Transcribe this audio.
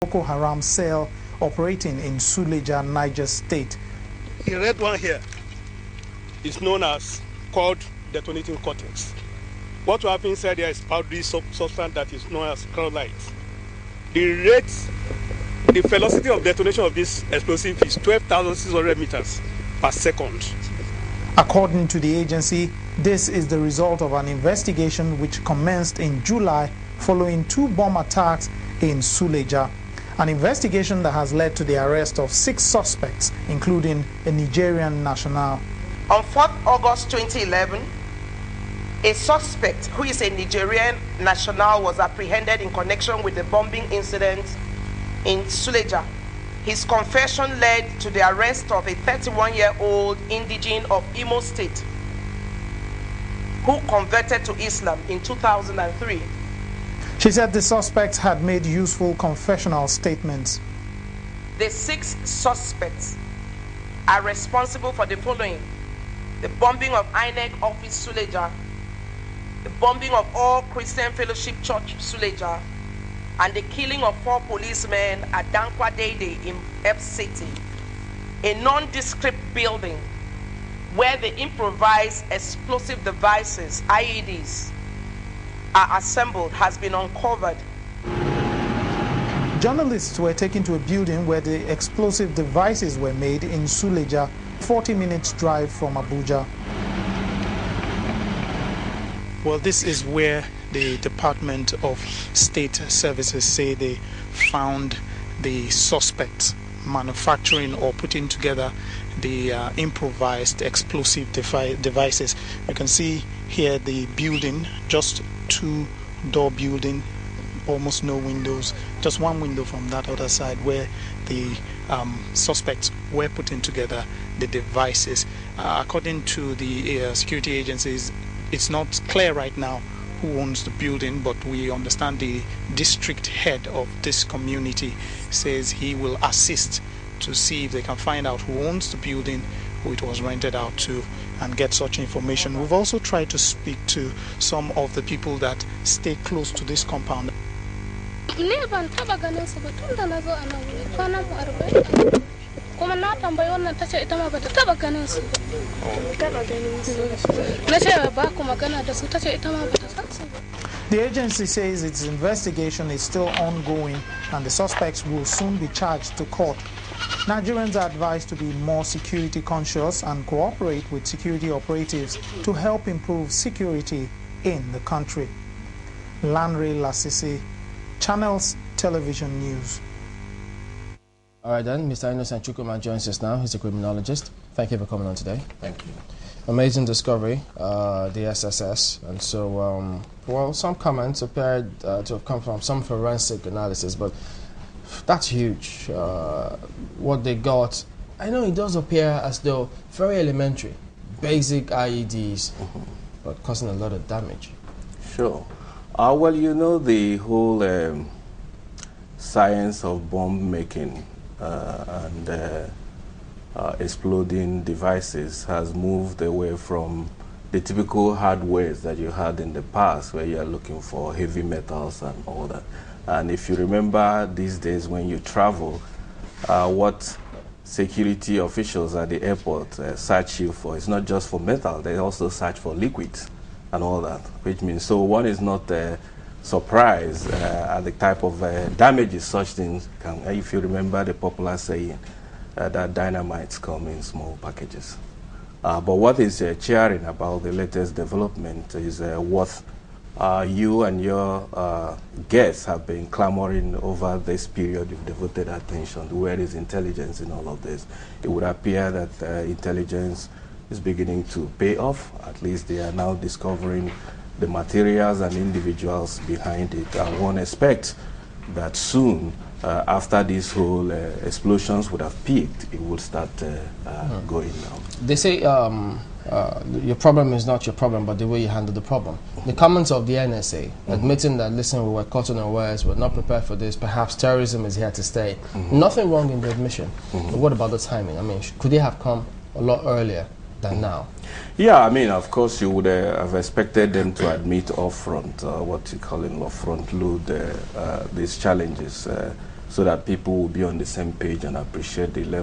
Boko Haram cell operating in Suleja, Niger State. The red one here is known as called detonating cortex. What will happen inside there is powdery substance that is known as chloride. The velocity of detonation of this explosive is 12,600 meters per second. According to the agency, this is the result of an investigation which commenced in July following 2 bomb attacks in Suleja. An investigation that has led to the arrest of 6 suspects, including a Nigerian national. On 4th August 2011, a suspect who is a Nigerian national was apprehended in connection with the bombing incident in Suleja. His confession led to the arrest of a 31-year-old indigene of Imo State who converted to Islam in 2003. She said the suspects had made useful confessional statements. The 6 suspects are responsible for the following: the bombing of INEC office Suleja, the bombing of All Christian Fellowship Church Suleja, and the killing of 4 policemen at Dankwa Dede in F City, a nondescript building where the improvised explosive devices, IEDs, are assembled, has been uncovered. Journalists were taken to a building where the explosive devices were made in Suleja, 40 minutes drive from Abuja. Well, this is where the Department of State Services say they found the suspects manufacturing or putting together the improvised explosive devices. You can see here the building, just 2-door building, almost no windows, just 1 window from that other side where the suspects were putting together the devices. According to the security agencies, it's not clear right now who owns the building, but we understand the district head of this community says he will assist to see if they can find out who owns the building, who it was rented out to, and get such information. We've also tried to speak to some of the people that stay close to this compound. The agency says its investigation is still ongoing and the suspects will soon be charged to court. Nigerians are advised to be more security conscious and cooperate with security operatives to help improve security in the country. Lanre Lasisi, Channels Television News. All right then, Mr. Innocent Chukwuma joins us now. He's a criminologist. Thank you for coming on today. Thank you. Amazing discovery, the SSS, and so, well, some comments appeared to have come from some forensic analysis, but that's huge. What they got, I know it does appear as though very elementary, basic IEDs, but causing a lot of damage. Sure. Well, you know, the whole science of bomb making and exploding devices has moved away from the typical hardwares that you had in the past, where you are looking for heavy metals and all that. And if you remember these days when you travel, what security officials at the airport search you for, it's not just for metal, they also search for liquids and all that, which means so one is not surprised at the type of damages such things can. If you remember the popular saying that dynamites come in small packages. But what is cheering about the latest development is what you and your guests have been clamoring over this period. You've devoted attention to where is intelligence in all of this. It would appear that intelligence is beginning to pay off. At least they are now discovering the materials and individuals behind it. And one expects that soon, after these whole explosions would have peaked, it will start going now. They say your problem is not your problem, but the way you handle the problem. The comments of the NSA admitting that, listen, we were caught unawares, we're not prepared for this, perhaps terrorism is here to stay. Nothing wrong in the admission. But what about the timing? I mean, could they have come a lot earlier than now? Yeah, I mean, of course, you would have expected them to admit upfront, what you call in law, front load these challenges. so that people will be on the same page and appreciate the level